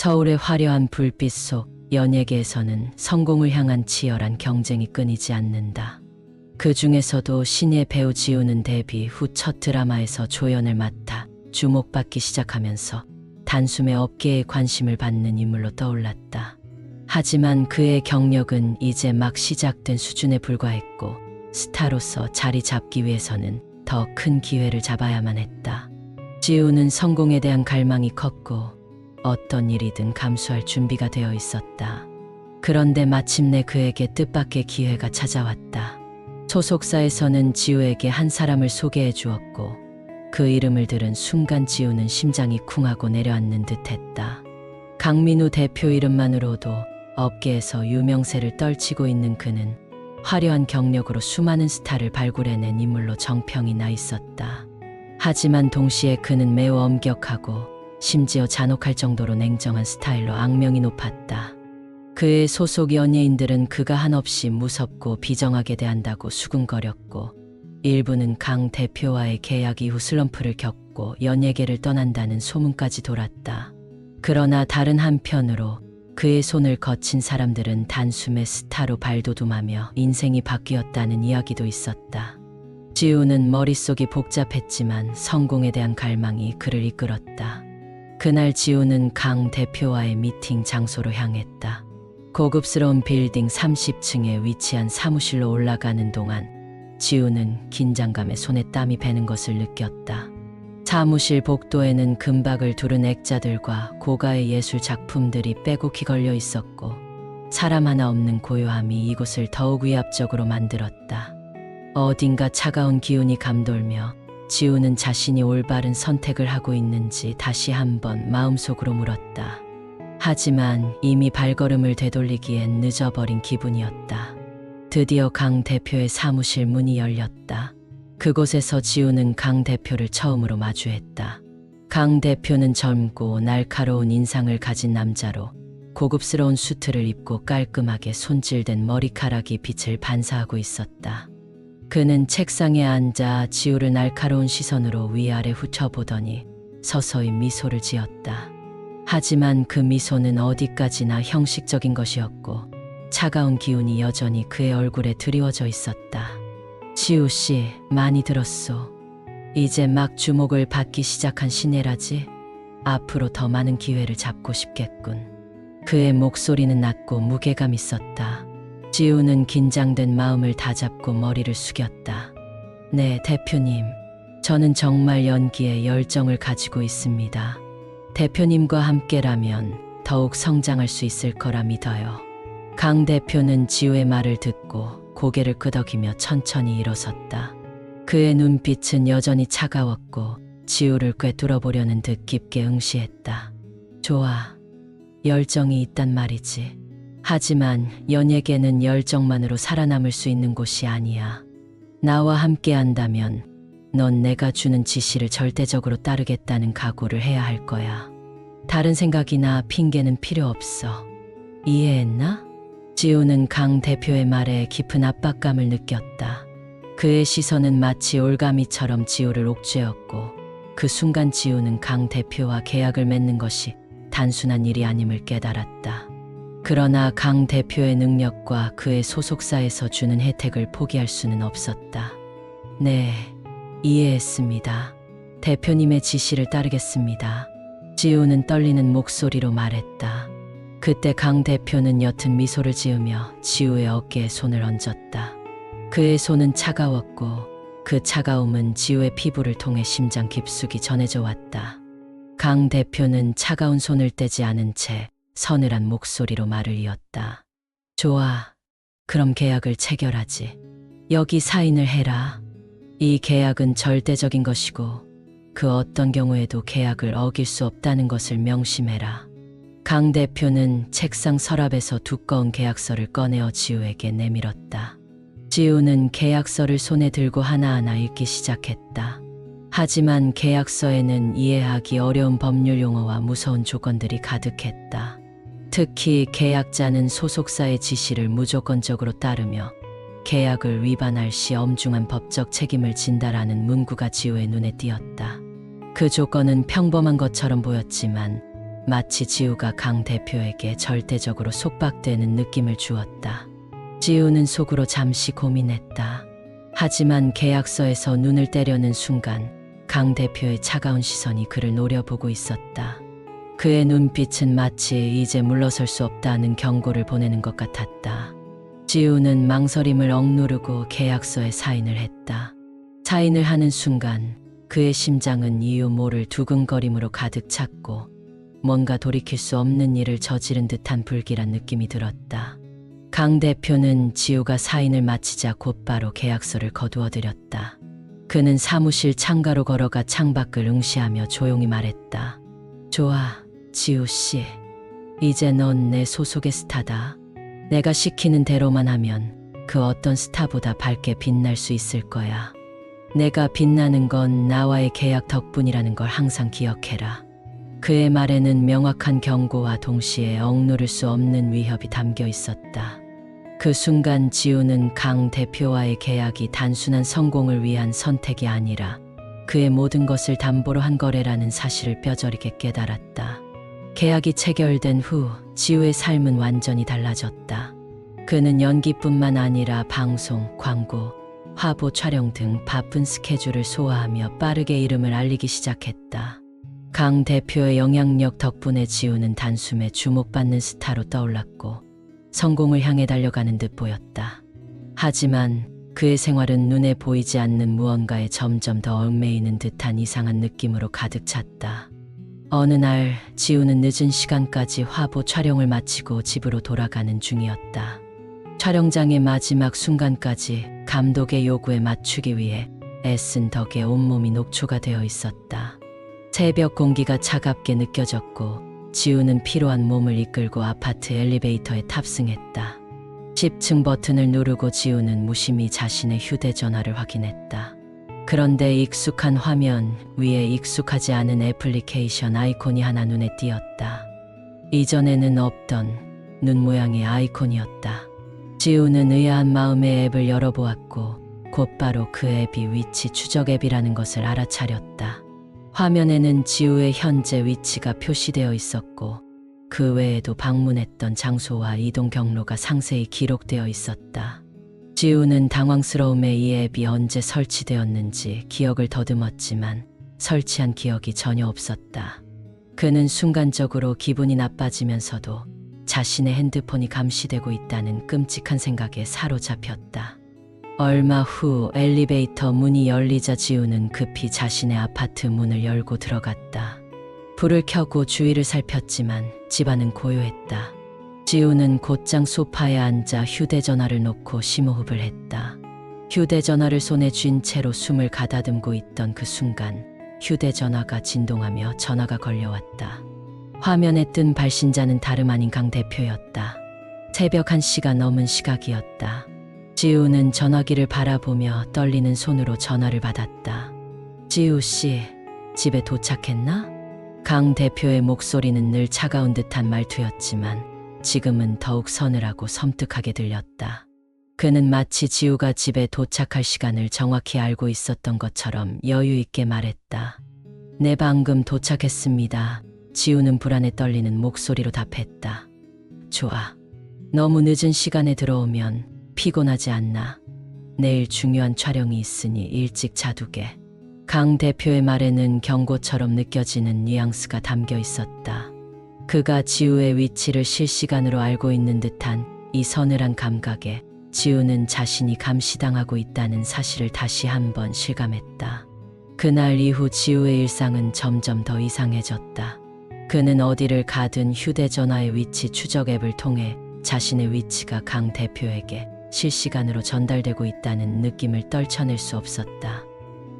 서울의 화려한 불빛 속 연예계에서는 성공을 향한 치열한 경쟁이 끊이지 않는다. 그 중에서도 신예 배우 지우는 데뷔 후 첫 드라마에서 조연을 맡아 주목받기 시작하면서 단숨에 업계의 관심을 받는 인물로 떠올랐다. 하지만 그의 경력은 이제 막 시작된 수준에 불과했고 스타로서 자리 잡기 위해서는 더 큰 기회를 잡아야만 했다. 지우는 성공에 대한 갈망이 컸고 어떤 일이든 감수할 준비가 되어 있었다. 그런데 마침내 그에게 뜻밖의 기회가 찾아왔다. 소속사에서는 지우에게 한 사람을 소개해 주었고 그 이름을 들은 순간 지우는 심장이 쿵하고 내려앉는 듯했다. 강민우 대표 이름만으로도 업계에서 유명세를 떨치고 있는 그는 화려한 경력으로 수많은 스타를 발굴해낸 인물로 정평이 나 있었다. 하지만 동시에 그는 매우 엄격하고 심지어 잔혹할 정도로 냉정한 스타일로 악명이 높았다. 그의 소속 연예인들은 그가 한없이 무섭고 비정하게 대한다고 수군거렸고 일부는 강 대표와의 계약 이후 슬럼프를 겪고 연예계를 떠난다는 소문까지 돌았다. 그러나 다른 한편으로 그의 손을 거친 사람들은 단숨에 스타로 발돋움하며 인생이 바뀌었다는 이야기도 있었다. 지우는 머릿속이 복잡했지만 성공에 대한 갈망이 그를 이끌었다. 그날 지우는 강 대표와의 미팅 장소로 향했다. 고급스러운 빌딩 30층에 위치한 사무실로 올라가는 동안 지우는 긴장감에 손에 땀이 배는 것을 느꼈다. 사무실 복도에는 금박을 두른 액자들과 고가의 예술 작품들이 빼곡히 걸려 있었고 사람 하나 없는 고요함이 이곳을 더욱 위압적으로 만들었다. 어딘가 차가운 기운이 감돌며 지우는 자신이 올바른 선택을 하고 있는지 다시 한번 마음속으로 물었다. 하지만 이미 발걸음을 되돌리기엔 늦어버린 기분이었다. 드디어 강 대표의 사무실 문이 열렸다. 그곳에서 지우는 강 대표를 처음으로 마주했다. 강 대표는 젊고 날카로운 인상을 가진 남자로 고급스러운 수트를 입고 깔끔하게 손질된 머리카락이 빛을 반사하고 있었다. 그는 책상에 앉아 지우를 날카로운 시선으로 위아래 훑어보더니 서서히 미소를 지었다. 하지만 그 미소는 어디까지나 형식적인 것이었고 차가운 기운이 여전히 그의 얼굴에 드리워져 있었다. 지우 씨, 많이 들었소. 이제 막 주목을 받기 시작한 신예라지. 앞으로 더 많은 기회를 잡고 싶겠군. 그의 목소리는 낮고 무게감 있었다. 지우는 긴장된 마음을 다잡고 머리를 숙였다. 네, 대표님. 저는 정말 연기에 열정을 가지고 있습니다. 대표님과 함께라면 더욱 성장할 수 있을 거라 믿어요. 강 대표는 지우의 말을 듣고 고개를 끄덕이며 천천히 일어섰다. 그의 눈빛은 여전히 차가웠고 지우를 꿰뚫어보려는 듯 깊게 응시했다. 좋아. 열정이 있단 말이지. 하지만 연예계는 열정만으로 살아남을 수 있는 곳이 아니야. 나와 함께 한다면 넌 내가 주는 지시를 절대적으로 따르겠다는 각오를 해야 할 거야. 다른 생각이나 핑계는 필요 없어. 이해했나? 지우는 강 대표의 말에 깊은 압박감을 느꼈다. 그의 시선은 마치 올가미처럼 지우를 옥죄었고 그 순간 지우는 강 대표와 계약을 맺는 것이 단순한 일이 아님을 깨달았다. 그러나 강 대표의 능력과 그의 소속사에서 주는 혜택을 포기할 수는 없었다. 네, 이해했습니다. 대표님의 지시를 따르겠습니다. 지우는 떨리는 목소리로 말했다. 그때 강 대표는 옅은 미소를 지으며 지우의 어깨에 손을 얹었다. 그의 손은 차가웠고 그 차가움은 지우의 피부를 통해 심장 깊숙이 전해져 왔다. 강 대표는 차가운 손을 떼지 않은 채 서늘한 목소리로 말을 이었다. 좋아. 그럼 계약을 체결하지. 여기 사인을 해라. 이 계약은 절대적인 것이고 그 어떤 경우에도 계약을 어길 수 없다는 것을 명심해라. 강 대표는 책상 서랍에서 두꺼운 계약서를 꺼내어 지우에게 내밀었다. 지우는 계약서를 손에 들고 하나하나 읽기 시작했다. 하지만 계약서에는 이해하기 어려운 법률 용어와 무서운 조건들이 가득했다. 특히 계약자는 소속사의 지시를 무조건적으로 따르며 계약을 위반할 시 엄중한 법적 책임을 진다라는 문구가 지우의 눈에 띄었다. 그 조건은 평범한 것처럼 보였지만 마치 지우가 강 대표에게 절대적으로 속박되는 느낌을 주었다. 지우는 속으로 잠시 고민했다. 하지만 계약서에서 눈을 떼려는 순간 강 대표의 차가운 시선이 그를 노려보고 있었다. 그의 눈빛은 마치 이제 물러설 수 없다는 경고를 보내는 것 같았다. 지우는 망설임을 억누르고 계약서에 사인을 했다. 사인을 하는 순간 그의 심장은 이유 모를 두근거림으로 가득 찼고 뭔가 돌이킬 수 없는 일을 저지른 듯한 불길한 느낌이 들었다. 강 대표는 지우가 사인을 마치자 곧바로 계약서를 거두어들였다. 그는 사무실 창가로 걸어가 창밖을 응시하며 조용히 말했다. 좋아, 지우 씨. 이제 넌 내 소속의 스타다. 내가 시키는 대로만 하면 그 어떤 스타보다 밝게 빛날 수 있을 거야. 내가 빛나는 건 나와의 계약 덕분이라는 걸 항상 기억해라. 그의 말에는 명확한 경고와 동시에 억누를 수 없는 위협이 담겨 있었다. 그 순간 지우는 강 대표와의 계약이 단순한 성공을 위한 선택이 아니라 그의 모든 것을 담보로 한 거래라는 사실을 뼈저리게 깨달았다. 계약이 체결된 후 지우의 삶은 완전히 달라졌다. 그는 연기뿐만 아니라 방송, 광고, 화보 촬영 등 바쁜 스케줄을 소화하며 빠르게 이름을 알리기 시작했다. 강 대표의 영향력 덕분에 지우는 단숨에 주목받는 스타로 떠올랐고 성공을 향해 달려가는 듯 보였다. 하지만 그의 생활은 눈에 보이지 않는 무언가에 점점 더 얽매이는 듯한 이상한 느낌으로 가득 찼다. 어느 날 지우는 늦은 시간까지 화보 촬영을 마치고 집으로 돌아가는 중이었다. 촬영장의 마지막 순간까지 감독의 요구에 맞추기 위해 애쓴 덕에 온몸이 녹초가 되어 있었다. 새벽 공기가 차갑게 느껴졌고 지우는 피로한 몸을 이끌고 아파트 엘리베이터에 탑승했다. 10층 버튼을 누르고 지우는 무심히 자신의 휴대전화를 확인했다. 그런데 익숙한 화면 위에 익숙하지 않은 애플리케이션 아이콘이 하나 눈에 띄었다. 이전에는 없던 눈 모양의 아이콘이었다. 지우는 의아한 마음에 앱을 열어보았고 곧바로 그 앱이 위치 추적 앱이라는 것을 알아차렸다. 화면에는 지우의 현재 위치가 표시되어 있었고 그 외에도 방문했던 장소와 이동 경로가 상세히 기록되어 있었다. 지우는 당황스러움에 이 앱이 언제 설치되었는지 기억을 더듬었지만 설치한 기억이 전혀 없었다. 그는 순간적으로 기분이 나빠지면서도 자신의 핸드폰이 감시되고 있다는 끔찍한 생각에 사로잡혔다. 얼마 후 엘리베이터 문이 열리자 지우는 급히 자신의 아파트 문을 열고 들어갔다. 불을 켜고 주위를 살폈지만 집안은 고요했다. 지우는 곧장 소파에 앉아 휴대전화를 놓고 심호흡을 했다. 휴대전화를 손에 쥔 채로 숨을 가다듬고 있던 그 순간 휴대전화가 진동하며 전화가 걸려왔다. 화면에 뜬 발신자는 다름 아닌 강 대표였다. 새벽 1시가 넘은 시각이었다. 지우는 전화기를 바라보며 떨리는 손으로 전화를 받았다. 지우 씨, 집에 도착했나? 강 대표의 목소리는 늘 차가운 듯한 말투였지만 지금은 더욱 서늘하고 섬뜩하게 들렸다. 그는 마치 지우가 집에 도착할 시간을 정확히 알고 있었던 것처럼 여유 있게 말했다. 네, 방금 도착했습니다. 지우는 불안에 떨리는 목소리로 답했다. 좋아. 너무 늦은 시간에 들어오면 피곤하지 않나? 내일 중요한 촬영이 있으니 일찍 자두게. 강 대표의 말에는 경고처럼 느껴지는 뉘앙스가 담겨 있었다. 그가 지우의 위치를 실시간으로 알고 있는 듯한 이 서늘한 감각에 지우는 자신이 감시당하고 있다는 사실을 다시 한번 실감했다. 그날 이후 지우의 일상은 점점 더 이상해졌다. 그는 어디를 가든 휴대전화의 위치 추적 앱을 통해 자신의 위치가 강 대표에게 실시간으로 전달되고 있다는 느낌을 떨쳐낼 수 없었다.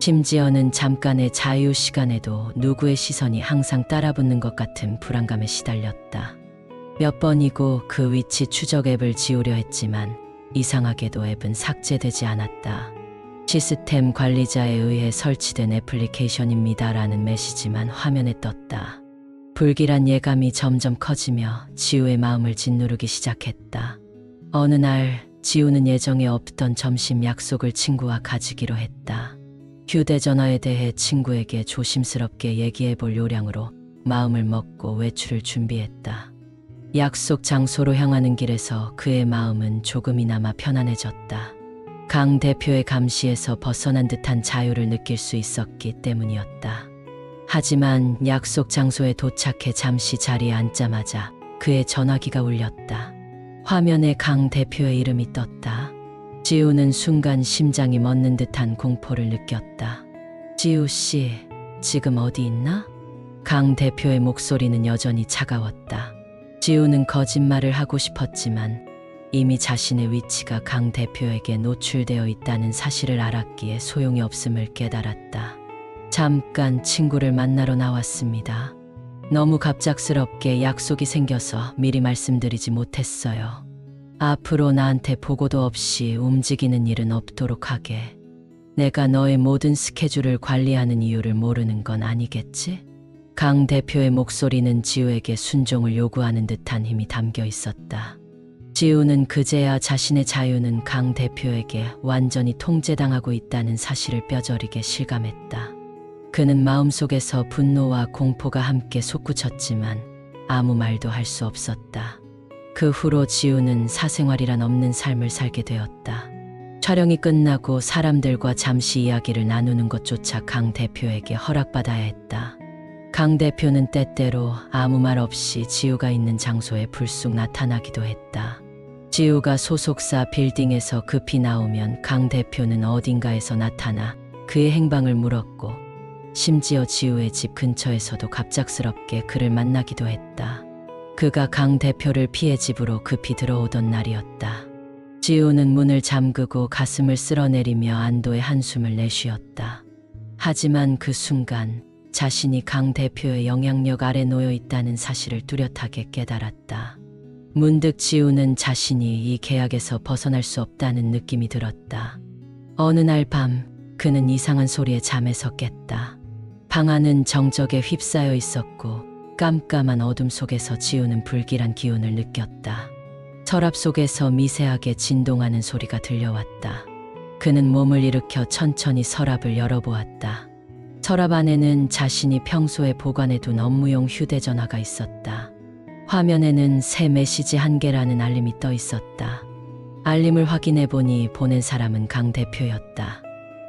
심지어는 잠깐의 자유 시간에도 누구의 시선이 항상 따라붙는 것 같은 불안감에 시달렸다. 몇 번이고 그 위치 추적 앱을 지우려 했지만 이상하게도 앱은 삭제되지 않았다. 시스템 관리자에 의해 설치된 애플리케이션입니다라는 메시지만 화면에 떴다. 불길한 예감이 점점 커지며 지우의 마음을 짓누르기 시작했다. 어느 날 지우는 예정에 없던 점심 약속을 친구와 가지기로 했다. 휴대전화에 대해 친구에게 조심스럽게 얘기해 볼 요량으로 마음을 먹고 외출을 준비했다. 약속 장소로 향하는 길에서 그의 마음은 조금이나마 편안해졌다. 강 대표의 감시에서 벗어난 듯한 자유를 느낄 수 있었기 때문이었다. 하지만 약속 장소에 도착해 잠시 자리에 앉자마자 그의 전화기가 울렸다. 화면에 강 대표의 이름이 떴다. 지우는 순간 심장이 멎는 듯한 공포를 느꼈다. 지우 씨, 지금 어디 있나? 강 대표의 목소리는 여전히 차가웠다. 지우는 거짓말을 하고 싶었지만 이미 자신의 위치가 강 대표에게 노출되어 있다는 사실을 알았기에 소용이 없음을 깨달았다. 잠깐 친구를 만나러 나왔습니다. 너무 갑작스럽게 약속이 생겨서 미리 말씀드리지 못했어요. 앞으로 나한테 보고도 없이 움직이는 일은 없도록 하게. 내가 너의 모든 스케줄을 관리하는 이유를 모르는 건 아니겠지? 강 대표의 목소리는 지우에게 순종을 요구하는 듯한 힘이 담겨 있었다. 지우는 그제야 자신의 자유는 강 대표에게 완전히 통제당하고 있다는 사실을 뼈저리게 실감했다. 그는 마음속에서 분노와 공포가 함께 솟구쳤지만 아무 말도 할 수 없었다. 그 후로 지우는 사생활이란 없는 삶을 살게 되었다. 촬영이 끝나고 사람들과 잠시 이야기를 나누는 것조차 강 대표에게 허락받아야 했다. 강 대표는 때때로 아무 말 없이 지우가 있는 장소에 불쑥 나타나기도 했다. 지우가 소속사 빌딩에서 급히 나오면 강 대표는 어딘가에서 나타나 그의 행방을 물었고 심지어 지우의 집 근처에서도 갑작스럽게 그를 만나기도 했다. 그가 강 대표를 피해 집으로 급히 들어오던 날이었다. 지우는 문을 잠그고 가슴을 쓸어내리며 안도의 한숨을 내쉬었다. 하지만 그 순간 자신이 강 대표의 영향력 아래 놓여 있다는 사실을 뚜렷하게 깨달았다. 문득 지우는 자신이 이 계약에서 벗어날 수 없다는 느낌이 들었다. 어느 날 밤 그는 이상한 소리에 잠에서 깼다. 방 안은 정적에 휩싸여 있었고 깜깜한 어둠 속에서 지우는 불길한 기운을 느꼈다. 서랍 속에서 미세하게 진동하는 소리가 들려왔다. 그는 몸을 일으켜 천천히 서랍을 열어보았다. 서랍 안에는 자신이 평소에 보관해둔 업무용 휴대전화가 있었다. 화면에는 새 메시지 1개라는 알림이 떠 있었다. 알림을 확인해보니 보낸 사람은 강 대표였다.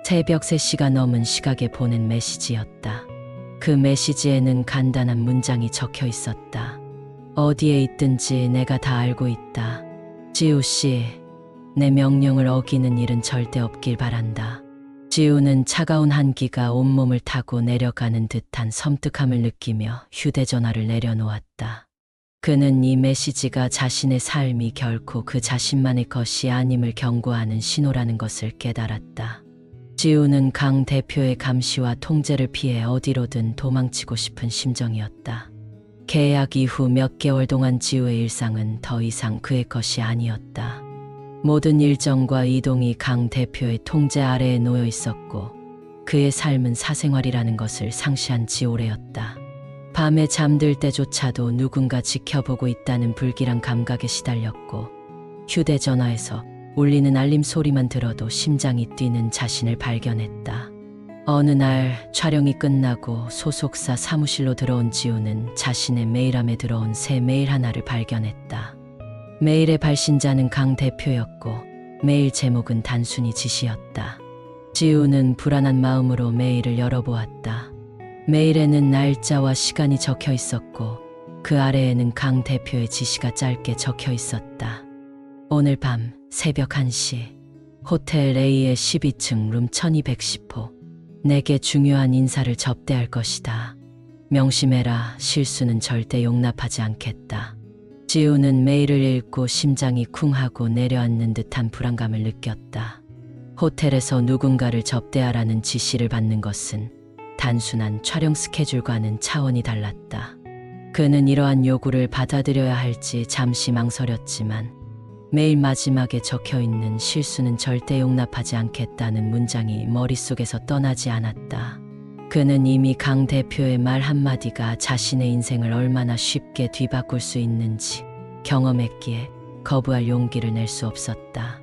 새벽 3시가 넘은 시각에 보낸 메시지였다. 그 메시지에는 간단한 문장이 적혀 있었다. 어디에 있든지 내가 다 알고 있다. 지우 씨, 내 명령을 어기는 일은 절대 없길 바란다. 지우는 차가운 한기가 온몸을 타고 내려가는 듯한 섬뜩함을 느끼며 휴대전화를 내려놓았다. 그는 이 메시지가 자신의 삶이 결코 그 자신만의 것이 아님을 경고하는 신호라는 것을 깨달았다. 지우는 강 대표의 감시와 통제를 피해 어디로든 도망치고 싶은 심정이었다. 계약 이후 몇 개월 동안 지우의 일상은 더 이상 그의 것이 아니었다. 모든 일정과 이동이 강 대표의 통제 아래에 놓여 있었고 그의 삶은 사생활이라는 것을 상시한 지 오래였다. 밤에 잠들 때조차도 누군가 지켜보고 있다는 불길한 감각에 시달렸고 휴대전화에서 울리는 알림 소리만 들어도 심장이 뛰는 자신을 발견했다. 어느 날 촬영이 끝나고 소속사 사무실로 들어온 지우는 자신의 메일함에 들어온 새 메일 하나를 발견했다. 메일의 발신자는 강 대표였고 메일 제목은 단순히 지시였다. 지우는 불안한 마음으로 메일을 열어보았다. 메일에는 날짜와 시간이 적혀 있었고 그 아래에는 강 대표의 지시가 짧게 적혀 있었다. 오늘 밤 새벽 1시 호텔 A의 12층 룸 1210호 내게 중요한 인사를 접대할 것이다. 명심해라. 실수는 절대 용납하지 않겠다. 지우는 메일을 읽고 심장이 쿵하고 내려앉는 듯한 불안감을 느꼈다. 호텔에서 누군가를 접대하라는 지시를 받는 것은 단순한 촬영 스케줄과는 차원이 달랐다. 그는 이러한 요구를 받아들여야 할지 잠시 망설였지만 메일 마지막에 적혀있는 실수는 절대 용납하지 않겠다는 문장이 머릿속에서 떠나지 않았다. 그는 이미 강 대표의 말 한마디가 자신의 인생을 얼마나 쉽게 뒤바꿀 수 있는지 경험했기에 거부할 용기를 낼 수 없었다.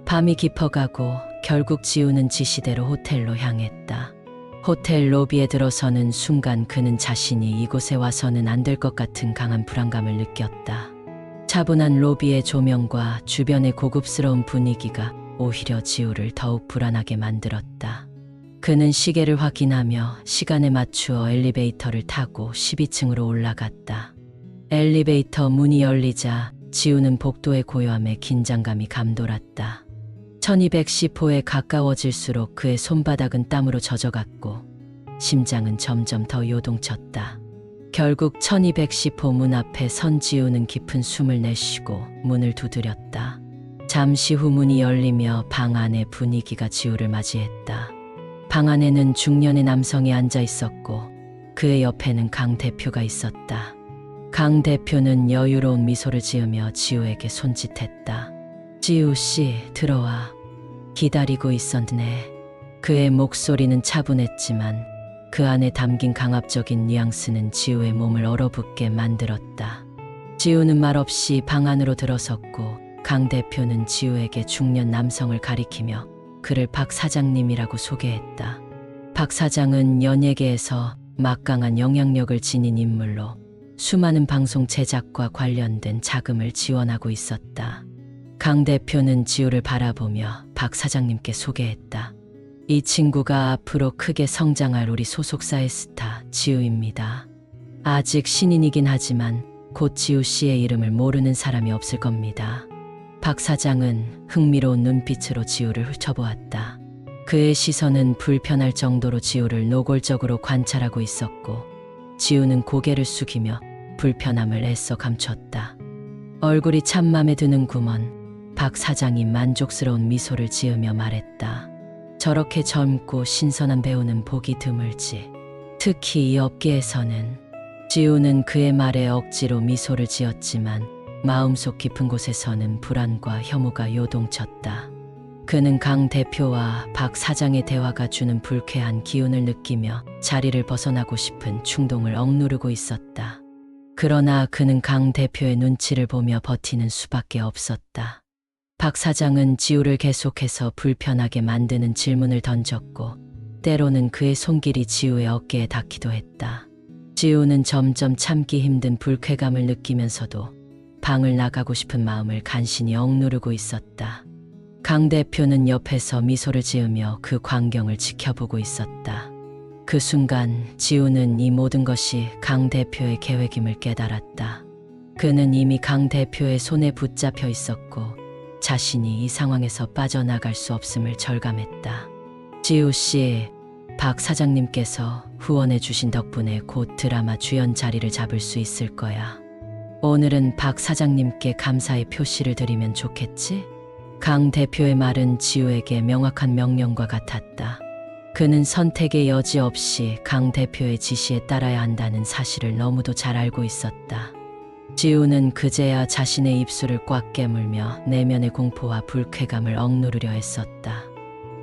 밤이 깊어가고 결국 지우는 지시대로 호텔로 향했다. 호텔 로비에 들어서는 순간 그는 자신이 이곳에 와서는 안 될 것 같은 강한 불안감을 느꼈다. 차분한 로비의 조명과 주변의 고급스러운 분위기가 오히려 지우를 더욱 불안하게 만들었다. 그는 시계를 확인하며 시간에 맞추어 엘리베이터를 타고 12층으로 올라갔다. 엘리베이터 문이 열리자 지우는 복도의 고요함에 긴장감이 감돌았다. 1210호에 가까워질수록 그의 손바닥은 땀으로 젖어갔고 심장은 점점 더 요동쳤다. 결국 1210호 문 앞에 선 지우는 깊은 숨을 내쉬고 문을 두드렸다. 잠시 후 문이 열리며 방 안의 분위기가 지우를 맞이했다. 방 안에는 중년의 남성이 앉아 있었고 그의 옆에는 강 대표가 있었다. 강 대표는 여유로운 미소를 지으며 지우에게 손짓했다. 지우 씨, 들어와. 기다리고 있었네. 그의 목소리는 차분했지만 그 안에 담긴 강압적인 뉘앙스는 지우의 몸을 얼어붙게 만들었다. 지우는 말없이 방 안으로 들어섰고 강 대표는 지우에게 중년 남성을 가리키며 그를 박 사장님이라고 소개했다. 박 사장은 연예계에서 막강한 영향력을 지닌 인물로 수많은 방송 제작과 관련된 자금을 지원하고 있었다. 강 대표는 지우를 바라보며 박 사장님께 소개했다. 이 친구가 앞으로 크게 성장할 우리 소속사의 스타 지우입니다. 아직 신인이긴 하지만 곧 지우 씨의 이름을 모르는 사람이 없을 겁니다. 박 사장은 흥미로운 눈빛으로 지우를 훑어보았다. 그의 시선은 불편할 정도로 지우를 노골적으로 관찰하고 있었고 지우는 고개를 숙이며 불편함을 애써 감췄다. 얼굴이 참 맘에 드는구먼. 박 사장이 만족스러운 미소를 지으며 말했다. 저렇게 젊고 신선한 배우는 보기 드물지. 특히 이 업계에서는. 지우는 그의 말에 억지로 미소를 지었지만 마음속 깊은 곳에서는 불안과 혐오가 요동쳤다. 그는 강 대표와 박 사장의 대화가 주는 불쾌한 기운을 느끼며 자리를 벗어나고 싶은 충동을 억누르고 있었다. 그러나 그는 강 대표의 눈치를 보며 버티는 수밖에 없었다. 박 사장은 지우를 계속해서 불편하게 만드는 질문을 던졌고 때로는 그의 손길이 지우의 어깨에 닿기도 했다. 지우는 점점 참기 힘든 불쾌감을 느끼면서도 방을 나가고 싶은 마음을 간신히 억누르고 있었다. 강 대표는 옆에서 미소를 지으며 그 광경을 지켜보고 있었다. 그 순간 지우는 이 모든 것이 강 대표의 계획임을 깨달았다. 그는 이미 강 대표의 손에 붙잡혀 있었고 자신이 이 상황에서 빠져나갈 수 없음을 절감했다. 지우 씨, 박 사장님께서 후원해 주신 덕분에 곧 드라마 주연 자리를 잡을 수 있을 거야. 오늘은 박 사장님께 감사의 표시를 드리면 좋겠지? 강 대표의 말은 지우에게 명확한 명령과 같았다. 그는 선택의 여지 없이 강 대표의 지시에 따라야 한다는 사실을 너무도 잘 알고 있었다. 지우는 그제야 자신의 입술을 꽉 깨물며 내면의 공포와 불쾌감을 억누르려 했었다.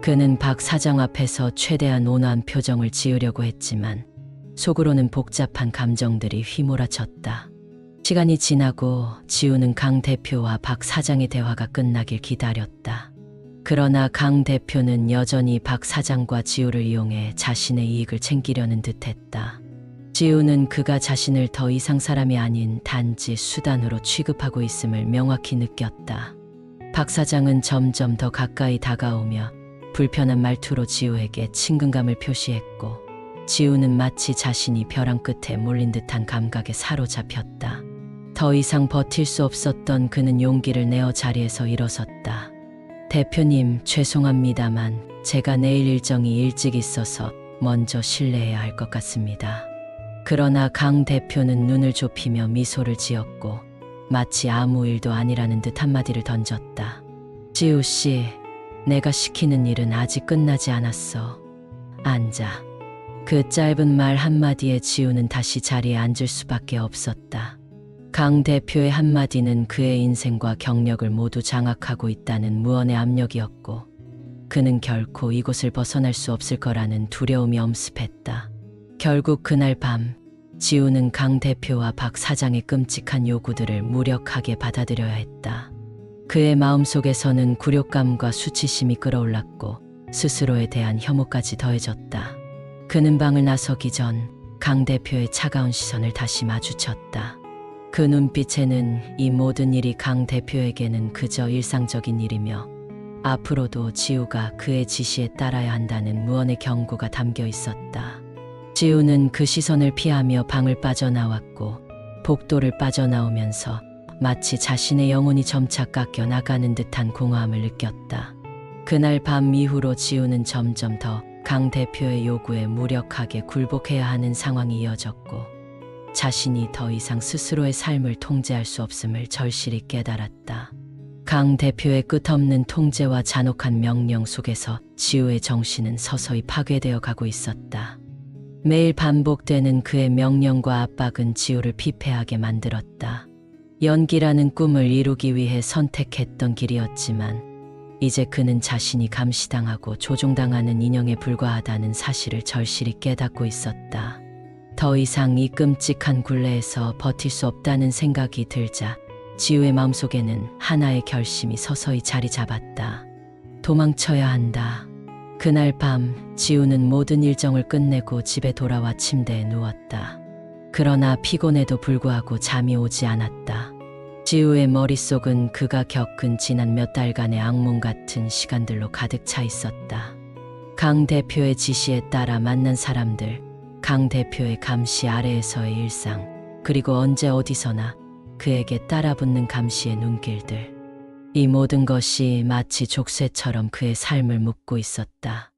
그는 박 사장 앞에서 최대한 온화한 표정을 지으려고 했지만 속으로는 복잡한 감정들이 휘몰아쳤다. 시간이 지나고 지우는 강 대표와 박 사장의 대화가 끝나길 기다렸다. 그러나 강 대표는 여전히 박 사장과 지우를 이용해 자신의 이익을 챙기려는 듯했다. 지우는 그가 자신을 더 이상 사람이 아닌 단지 수단으로 취급하고 있음을 명확히 느꼈다. 박 사장은 점점 더 가까이 다가오며 불편한 말투로 지우에게 친근감을 표시했고 지우는 마치 자신이 벼랑 끝에 몰린 듯한 감각에 사로잡혔다. 더 이상 버틸 수 없었던 그는 용기를 내어 자리에서 일어섰다. 대표님, 죄송합니다만 제가 내일 일정이 일찍 있어서 먼저 실례해야 할 것 같습니다. 그러나 강 대표는 눈을 좁히며 미소를 지었고 마치 아무 일도 아니라는 듯 한마디를 던졌다. 지우 씨, 내가 시키는 일은 아직 끝나지 않았어. 앉아. 그 짧은 말 한마디에 지우는 다시 자리에 앉을 수밖에 없었다. 강 대표의 한마디는 그의 인생과 경력을 모두 장악하고 있다는 무언의 압력이었고 그는 결코 이곳을 벗어날 수 없을 거라는 두려움이 엄습했다. 결국 그날 밤 지우는 강 대표와 박 사장의 끔찍한 요구들을 무력하게 받아들여야 했다. 그의 마음속에서는 굴욕감과 수치심이 끌어올랐고 스스로에 대한 혐오까지 더해졌다. 그는 방을 나서기 전 강 대표의 차가운 시선을 다시 마주쳤다. 그 눈빛에는 이 모든 일이 강 대표에게는 그저 일상적인 일이며 앞으로도 지우가 그의 지시에 따라야 한다는 무언의 경고가 담겨 있었다. 지우는 그 시선을 피하며 방을 빠져나왔고 복도를 빠져나오면서 마치 자신의 영혼이 점차 깎여 나가는 듯한 공허함을 느꼈다. 그날 밤 이후로 지우는 점점 더 강 대표의 요구에 무력하게 굴복해야 하는 상황이 이어졌고 자신이 더 이상 스스로의 삶을 통제할 수 없음을 절실히 깨달았다. 강 대표의 끝없는 통제와 잔혹한 명령 속에서 지우의 정신은 서서히 파괴되어 가고 있었다. 매일 반복되는 그의 명령과 압박은 지우를 피폐하게 만들었다. 연기라는 꿈을 이루기 위해 선택했던 길이었지만 이제 그는 자신이 감시당하고 조종당하는 인형에 불과하다는 사실을 절실히 깨닫고 있었다. 더 이상 이 끔찍한 굴레에서 버틸 수 없다는 생각이 들자 지우의 마음속에는 하나의 결심이 서서히 자리 잡았다. 도망쳐야 한다. 그날 밤 지우는 모든 일정을 끝내고 집에 돌아와 침대에 누웠다. 그러나 피곤해도 불구하고 잠이 오지 않았다. 지우의 머릿속은 그가 겪은 지난 몇 달간의 악몽 같은 시간들로 가득 차 있었다. 강 대표의 지시에 따라 만난 사람들, 강 대표의 감시 아래에서의 일상, 그리고 언제 어디서나 그에게 따라붙는 감시의 눈길들. 이 모든 것이 마치 족쇄처럼 그의 삶을 묶고 있었다.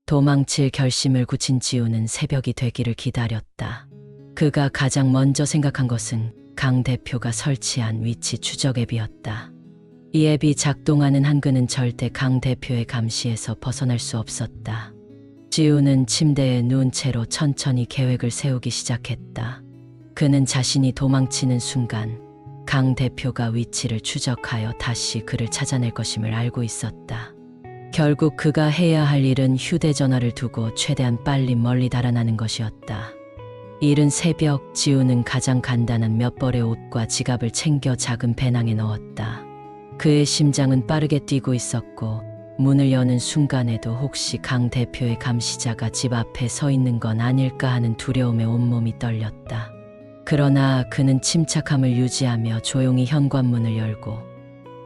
도망칠 결심을 굳힌 지우는 새벽이 되기를 기다렸다. 그가 가장 먼저 생각한 것은 강 대표가 설치한 위치 추적 앱이었다. 이 앱이 작동하는 한 그는 절대 강 대표의 감시에서 벗어날 수 없었다. 지우는 침대에 누운 채로 천천히 계획을 세우기 시작했다. 그는 자신이 도망치는 순간 강 대표가 위치를 추적하여 다시 그를 찾아낼 것임을 알고 있었다. 결국 그가 해야 할 일은 휴대전화를 두고 최대한 빨리 멀리 달아나는 것이었다. 이른 새벽 지우는 가장 간단한 몇 벌의 옷과 지갑을 챙겨 작은 배낭에 넣었다. 그의 심장은 빠르게 뛰고 있었고 문을 여는 순간에도 혹시 강 대표의 감시자가 집 앞에 서 있는 건 아닐까 하는 두려움에 온몸이 떨렸다. 그러나 그는 침착함을 유지하며 조용히 현관문을 열고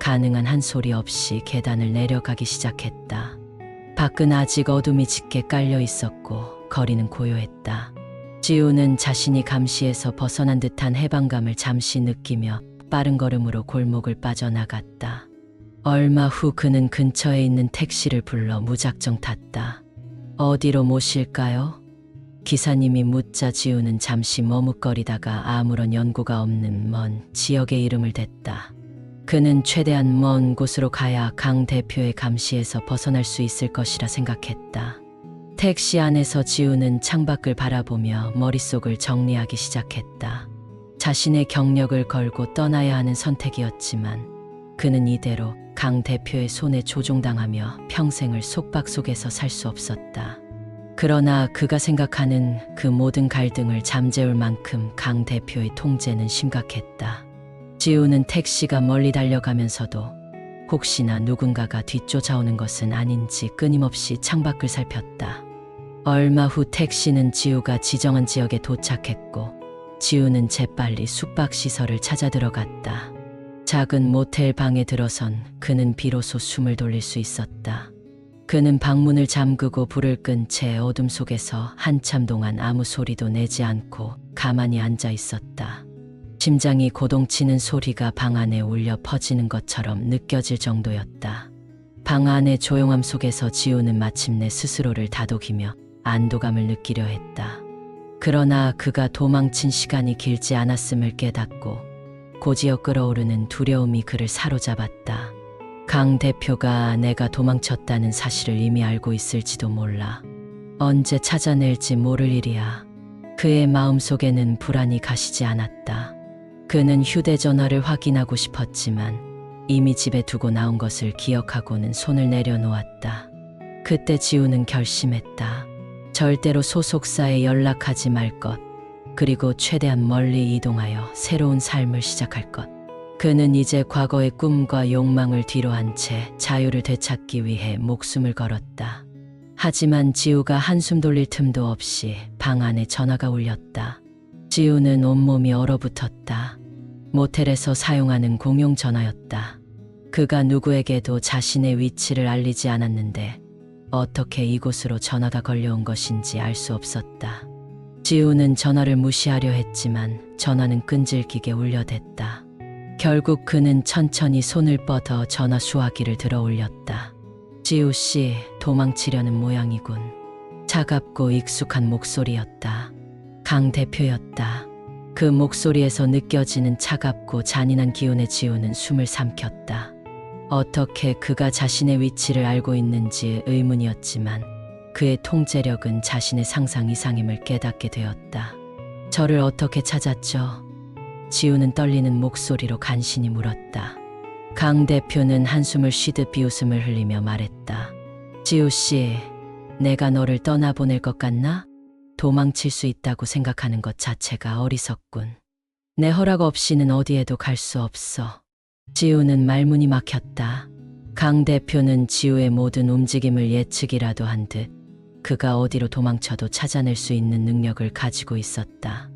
가능한 한 소리 없이 계단을 내려가기 시작했다. 밖은 아직 어둠이 짙게 깔려 있었고 거리는 고요했다. 지우는 자신이 감시에서 벗어난 듯한 해방감을 잠시 느끼며 빠른 걸음으로 골목을 빠져나갔다. 얼마 후 그는 근처에 있는 택시를 불러 무작정 탔다. 어디로 모실까요? 기사님이 묻자 지우는 잠시 머뭇거리다가 아무런 연고가 없는 먼 지역의 이름을 댔다. 그는 최대한 먼 곳으로 가야 강 대표의 감시에서 벗어날 수 있을 것이라 생각했다. 택시 안에서 지우는 창밖을 바라보며 머릿속을 정리하기 시작했다. 자신의 경력을 걸고 떠나야 하는 선택이었지만 그는 이대로 강 대표의 손에 조종당하며 평생을 속박 속에서 살 수 없었다. 그러나 그가 생각하는 그 모든 갈등을 잠재울 만큼 강 대표의 통제는 심각했다. 지우는 택시가 멀리 달려가면서도 혹시나 누군가가 뒤쫓아오는 것은 아닌지 끊임없이 창밖을 살폈다. 얼마 후 택시는 지우가 지정한 지역에 도착했고 지우는 재빨리 숙박시설을 찾아 들어갔다. 작은 모텔 방에 들어선 그는 비로소 숨을 돌릴 수 있었다. 그는 방문을 잠그고 불을 끈 채 어둠 속에서 한참 동안 아무 소리도 내지 않고 가만히 앉아 있었다. 심장이 고동치는 소리가 방 안에 울려 퍼지는 것처럼 느껴질 정도였다. 방 안의 조용함 속에서 지우는 마침내 스스로를 다독이며 안도감을 느끼려 했다. 그러나 그가 도망친 시간이 길지 않았음을 깨닫고 고지어 끓어오르는 두려움이 그를 사로잡았다. 강 대표가 내가 도망쳤다는 사실을 이미 알고 있을지도 몰라. 언제 찾아낼지 모를 일이야. 그의 마음속에는 불안이 가시지 않았다. 그는 휴대전화를 확인하고 싶었지만 이미 집에 두고 나온 것을 기억하고는 손을 내려놓았다. 그때 지우는 결심했다. 절대로 소속사에 연락하지 말 것, 그리고 최대한 멀리 이동하여 새로운 삶을 시작할 것. 그는 이제 과거의 꿈과 욕망을 뒤로한 채 자유를 되찾기 위해 목숨을 걸었다. 하지만 지우가 한숨 돌릴 틈도 없이 방 안에 전화가 울렸다. 지우는 온몸이 얼어붙었다. 모텔에서 사용하는 공용 전화였다. 그가 누구에게도 자신의 위치를 알리지 않았는데 어떻게 이곳으로 전화가 걸려온 것인지 알 수 없었다. 지우는 전화를 무시하려 했지만 전화는 끈질기게 울려댔다. 결국 그는 천천히 손을 뻗어 전화 수화기를 들어 올렸다. 지우 씨, 도망치려는 모양이군. 차갑고 익숙한 목소리였다. 강 대표였다. 그 목소리에서 느껴지는 차갑고 잔인한 기운에 지우는 숨을 삼켰다. 어떻게 그가 자신의 위치를 알고 있는지 의문이었지만 그의 통제력은 자신의 상상 이상임을 깨닫게 되었다. 저를 어떻게 찾았죠? 지우는 떨리는 목소리로 간신히 물었다. 강 대표는 한숨을 쉬듯 비웃음을 흘리며 말했다. 지우 씨, 내가 너를 떠나보낼 것 같나? 도망칠 수 있다고 생각하는 것 자체가 어리석군. 내 허락 없이는 어디에도 갈 수 없어. 지우는 말문이 막혔다. 강 대표는 지우의 모든 움직임을 예측이라도 한 듯 그가 어디로 도망쳐도 찾아낼 수 있는 능력을 가지고 있었다.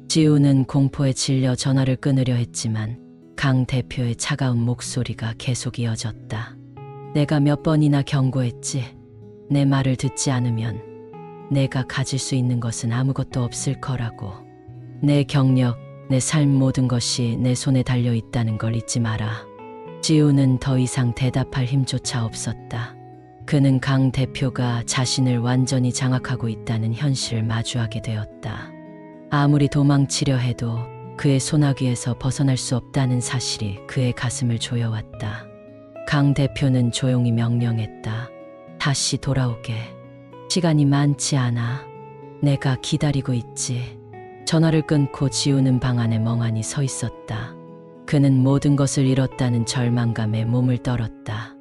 지우는 공포에 질려 전화를 끊으려 했지만 강 대표의 차가운 목소리가 계속 이어졌다. 내가 몇 번이나 경고했지. 내 말을 듣지 않으면 내가 가질 수 있는 것은 아무것도 없을 거라고. 내 경력, 내 삶 모든 것이 내 손에 달려 있다는 걸 잊지 마라. 지우는 더 이상 대답할 힘조차 없었다. 그는 강 대표가 자신을 완전히 장악하고 있다는 현실을 마주하게 되었다. 아무리 도망치려 해도 그의 손아귀에서 벗어날 수 없다는 사실이 그의 가슴을 조여왔다. 강 대표는 조용히 명령했다. 다시 돌아오게. 시간이 많지 않아. 내가 기다리고 있지. 전화를 끊고 지우는 방 안에 멍하니 서 있었다. 그는 모든 것을 잃었다는 절망감에 몸을 떨었다.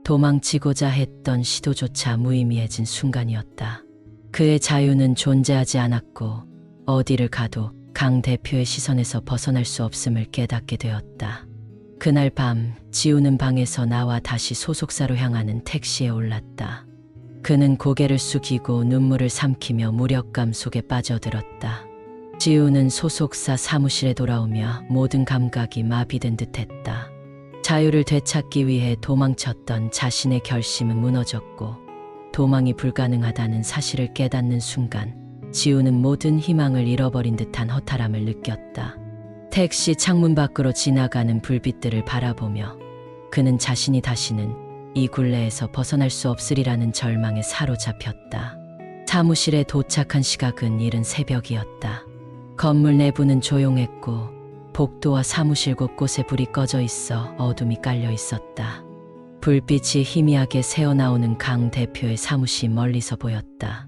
도망치고자 했던 시도조차 무의미해진 순간이었다. 그의 자유는 존재하지 않았고 어디를 가도 강 대표의 시선에서 벗어날 수 없음을 깨닫게 되었다. 그날 밤 지우는 방에서 나와 다시 소속사로 향하는 택시에 올랐다. 그는 고개를 숙이고 눈물을 삼키며 무력감 속에 빠져들었다. 지우는 소속사 사무실에 돌아오며 모든 감각이 마비된 듯했다. 자유를 되찾기 위해 도망쳤던 자신의 결심은 무너졌고 도망이 불가능하다는 사실을 깨닫는 순간 지우는 모든 희망을 잃어버린 듯한 허탈함을 느꼈다. 택시 창문 밖으로 지나가는 불빛들을 바라보며 그는 자신이 다시는 이 굴레에서 벗어날 수 없으리라는 절망에 사로잡혔다. 사무실에 도착한 시각은 이른 새벽이었다. 건물 내부는 조용했고 복도와 사무실 곳곳에 불이 꺼져 있어 어둠이 깔려 있었다. 불빛이 희미하게 새어나오는 강 대표의 사무실이 멀리서 보였다.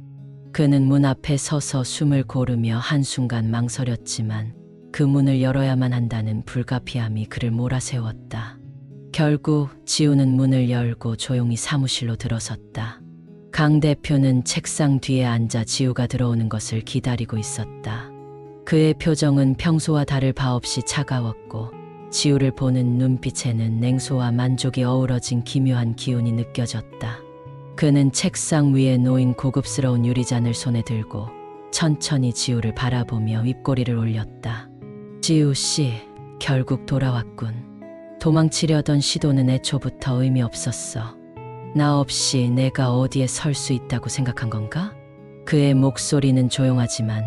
그는 문 앞에 서서 숨을 고르며 한순간 망설였지만 그 문을 열어야만 한다는 불가피함이 그를 몰아세웠다. 결국 지우는 문을 열고 조용히 사무실로 들어섰다. 강 대표는 책상 뒤에 앉아 지우가 들어오는 것을 기다리고 있었다. 그의 표정은 평소와 다를 바 없이 차가웠고 지우를 보는 눈빛에는 냉소와 만족이 어우러진 기묘한 기운이 느껴졌다. 그는 책상 위에 놓인 고급스러운 유리잔을 손에 들고 천천히 지우를 바라보며 입꼬리를 올렸다. 지우 씨, 결국 돌아왔군. 도망치려던 시도는 애초부터 의미 없었어. 나 없이 내가 어디에 설 수 있다고 생각한 건가? 그의 목소리는 조용하지만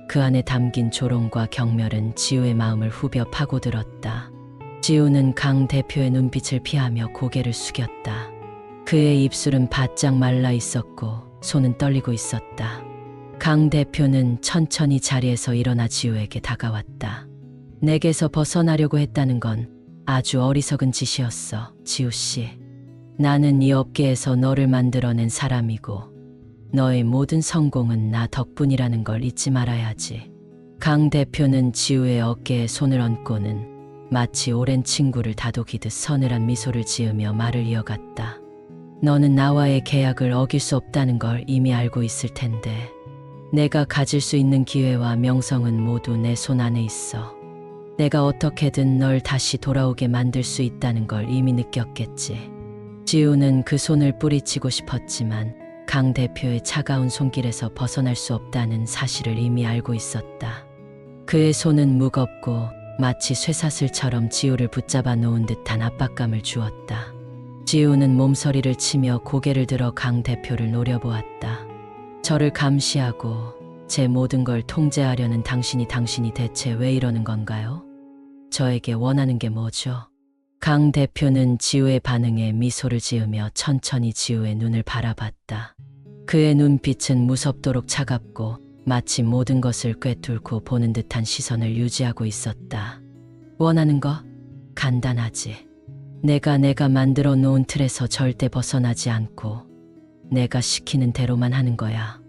그 안에 담긴 조롱과 경멸은 지우의 마음을 후벼 파고들었다. 지우는 강 대표의 눈빛을 피하며 고개를 숙였다. 그의 입술은 바짝 말라 있었고 손은 떨리고 있었다. 강 대표는 천천히 자리에서 일어나 지우에게 다가왔다. 내게서 벗어나려고 했다는 건 아주 어리석은 짓이었어, 지우 씨. 나는 이 업계에서 너를 만들어낸 사람이고 너의 모든 성공은 나 덕분이라는 걸 잊지 말아야지. 강 대표는 지우의 어깨에 손을 얹고는 마치 오랜 친구를 다독이듯 서늘한 미소를 지으며 말을 이어갔다. 너는 나와의 계약을 어길 수 없다는 걸 이미 알고 있을 텐데 내가 가질 수 있는 기회와 명성은 모두 내 손 안에 있어. 내가 어떻게든 널 다시 돌아오게 만들 수 있다는 걸 이미 느꼈겠지. 지우는 그 손을 뿌리치고 싶었지만 강 대표의 차가운 손길에서 벗어날 수 없다는 사실을 이미 알고 있었다. 그의 손은 무겁고 마치 쇠사슬처럼 지우를 붙잡아 놓은 듯한 압박감을 주었다. 지우는 몸서리를 치며 고개를 들어 강 대표를 노려보았다. 저를 감시하고 제 모든 걸 통제하려는 당신이 대체 왜 이러는 건가요? 저에게 원하는 게 뭐죠? 강 대표는 지우의 반응에 미소를 지으며 천천히 지우의 눈을 바라봤다. 그의 눈빛은 무섭도록 차갑고 마치 모든 것을 꿰뚫고 보는 듯한 시선을 유지하고 있었다. 원하는 거? 간단하지. 내가 만들어 놓은 틀에서 절대 벗어나지 않고 내가 시키는 대로만 하는 거야.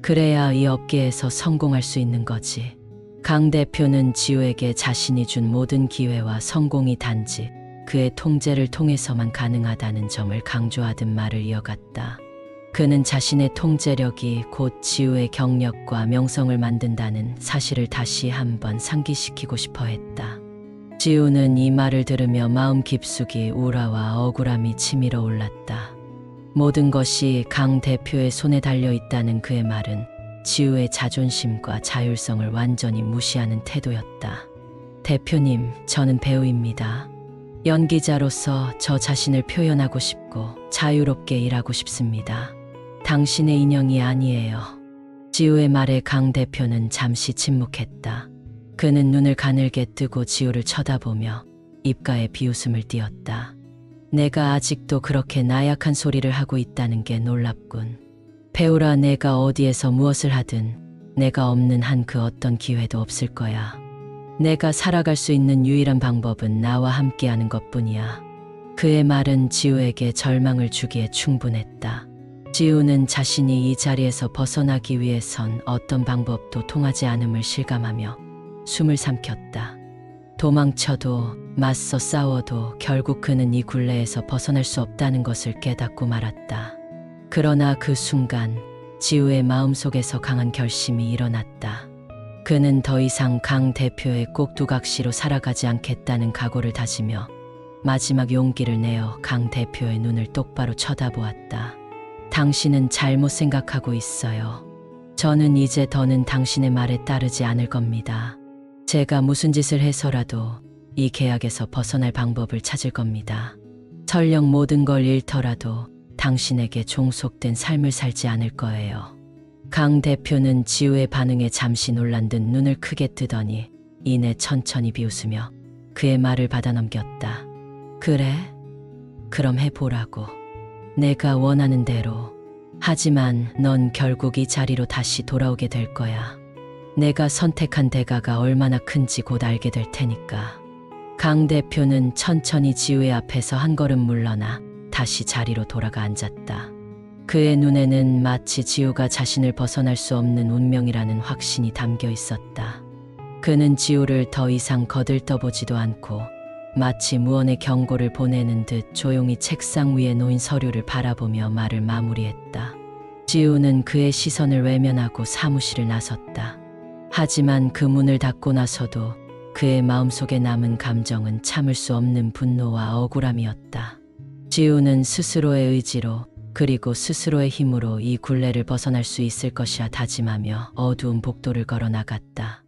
그래야 이 업계에서 성공할 수 있는 거지. 강 대표는 지우에게 자신이 준 모든 기회와 성공이 단지 그의 통제를 통해서만 가능하다는 점을 강조하듯 말을 이어갔다. 그는 자신의 통제력이 곧 지우의 경력과 명성을 만든다는 사실을 다시 한번 상기시키고 싶어 했다. 지우는 이 말을 들으며 마음 깊숙이 우라와 억울함이 치밀어 올랐다. 모든 것이 강 대표의 손에 달려 있다는 그의 말은 지우의 자존심과 자율성을 완전히 무시하는 태도였다. 대표님, 저는 배우입니다. 연기자로서 저 자신을 표현하고 싶고 자유롭게 일하고 싶습니다. 당신의 인형이 아니에요. 지우의 말에 강 대표는 잠시 침묵했다. 그는 눈을 가늘게 뜨고 지우를 쳐다보며 입가에 비웃음을 띄었다. 내가 아직도 그렇게 나약한 소리를 하고 있다는 게 놀랍군. 배우라, 내가 어디에서 무엇을 하든 내가 없는 한 그 어떤 기회도 없을 거야. 내가 살아갈 수 있는 유일한 방법은 나와 함께하는 것뿐이야. 그의 말은 지우에게 절망을 주기에 충분했다. 지우는 자신이 이 자리에서 벗어나기 위해선 어떤 방법도 통하지 않음을 실감하며 숨을 삼켰다. 도망쳐도 맞서 싸워도 결국 그는 이 굴레에서 벗어날 수 없다는 것을 깨닫고 말았다. 그러나 그 순간 지우의 마음속에서 강한 결심이 일어났다. 그는 더 이상 강 대표의 꼭두각시로 살아가지 않겠다는 각오를 다지며 마지막 용기를 내어 강 대표의 눈을 똑바로 쳐다보았다. 당신은 잘못 생각하고 있어요. 저는 이제 더는 당신의 말에 따르지 않을 겁니다. 제가 무슨 짓을 해서라도 이 계약에서 벗어날 방법을 찾을 겁니다. 설령 모든 걸 잃더라도 당신에게 종속된 삶을 살지 않을 거예요. 강 대표는 지우의 반응에 잠시 놀란 듯 눈을 크게 뜨더니 이내 천천히 비웃으며 그의 말을 받아넘겼다. 그래? 그럼 해보라고. 내가 원하는 대로. 하지만 넌 결국 이 자리로 다시 돌아오게 될 거야. 내가 선택한 대가가 얼마나 큰지 곧 알게 될 테니까. 강 대표는 천천히 지우의 앞에서 한 걸음 물러나 다시 자리로 돌아가 앉았다. 그의 눈에는 마치 지우가 자신을 벗어날 수 없는 운명이라는 확신이 담겨 있었다. 그는 지우를 더 이상 거들떠보지도 않고 마치 무언의 경고를 보내는 듯 조용히 책상 위에 놓인 서류를 바라보며 말을 마무리했다. 지우는 그의 시선을 외면하고 사무실을 나섰다. 하지만 그 문을 닫고 나서도 그의 마음속에 남은 감정은 참을 수 없는 분노와 억울함이었다. 지우는 스스로의 의지로 그리고 스스로의 힘으로 이 굴레를 벗어날 수 있을 것이라 다짐하며 어두운 복도를 걸어 나갔다.